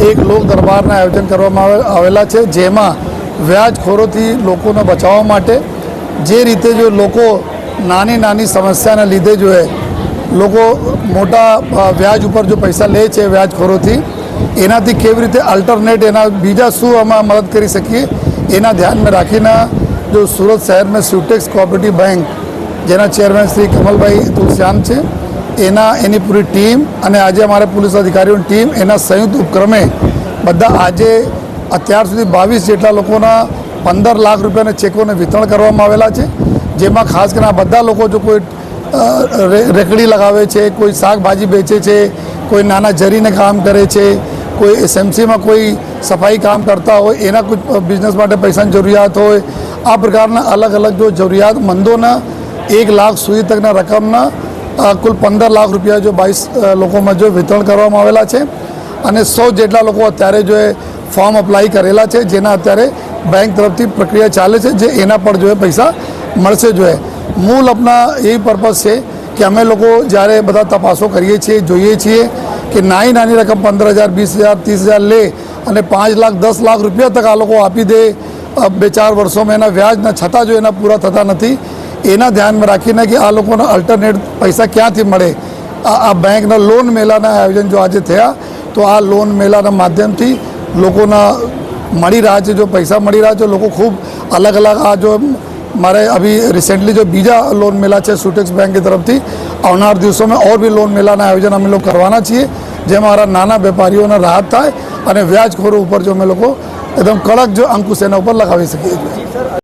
એક લોક દરબારના આયોજન કરવામાં આવેલા છે, જેમાં વ્યાજખોરોથી લોકોને બચાવવા માટે જે રીતે જો લોકો નાની નાની સમસ્યાને લીધે જો લોકો મોટા વ્યાજ ઉપર જો પૈસા લે છે વ્યાજખોરોથી, એનાથી કેવી રીતે અલ્ટરનેટ એના બીજા શું અમે મદદ કરી શકીએ એના ધ્યાનમાં રાખીને જો સુરત શહેરમાં સ્યુટેક્સ કોઓપરેટિવ બેંક, જેના ચેરમેન શ્રી કમલભાઈ તુલસિયાન છે, એની પૂરી ટીમ અને આજે અમારા પોલીસ અધિકારીઓની ટીમ એના સંયુક્ત ઉપક્રમે બધા આજે અત્યાર સુધી 22 જેટલા લોકોના 15 લાખ રૂપિયાના ચેકોને વિતરણ કરવામાં આવેલા છે, જેમાં ખાસ કરીને બધા લોકો જો કોઈ રેકડી લગાવે છે, કોઈ શાકભાજી વેચે છે, કોઈ નાના જરીને કામ કરે છે, કોઈ એસએમસીમાં કોઈ સફાઈ કામ કરતા હોય, એના કોઈ બિઝનેસ માટે પૈસાની જરૂરિયાત હોય, આ પ્રકારના અલગ અલગ જો જરૂરિયાતમંદોના 1 લાખ સુધી તકના રકમના કુલ 15 લાખ રૂપિયા જો 22 લોકોમાં જો વિતરણ કરવામાં આવેલા છે અને 100 જેટલા લોકો અત્યારે જો ફોર્મ અપ્લાય કરેલા છે, જેના અત્યારે બેંક તરફથી પ્રક્રિયા ચાલે છે, જે એના પર જો પૈસા મળશે. મૂળ આપણા એ પર્પઝ છે કે અમે લોકો જ્યારે બધા તપાસો કરીએ છીએ, જોઈએ છીએ કે નાની રકમ 15,000, 20,000, 30,000 લે અને 5 લાખ 10 લાખ રૂપિયા તક આ લોકો આપી દે 2-4 વર્ષોમાં એના વ્યાજના છતાં જો એના પૂરા થતા નથી, એના ધ્યાનમાં રાખીને કે આ લોકોને અલ્ટરનેટ પૈસા ક્યાંથી મળે, આ બેંકના લોન મેળાના આયોજન જો આજે થયા, તો આ લોન મેળાના માધ્યમથી લોકોના મળી રહ્યા છે, જો પૈસા મળી રહ્યા છે. લોકો ખૂબ અલગ અલગ આ જો મારે અભી રિसेंटली जो બીજા લોન મેળા છે સુટેક્સ બેંક की तरफ થી આવનાર દિવસોમાં और भी લોન મેળાના આયોજન અમે લોકો કરવાના છીએ, જેમાં અમારા નાના વેપારીઓને રાહત થાય અને વ્યાજખોરો ઉપર જો અમે લોકો એકદમ કડક જો અંકુશ એના ઉપર લગાવી શકીએ છીએ.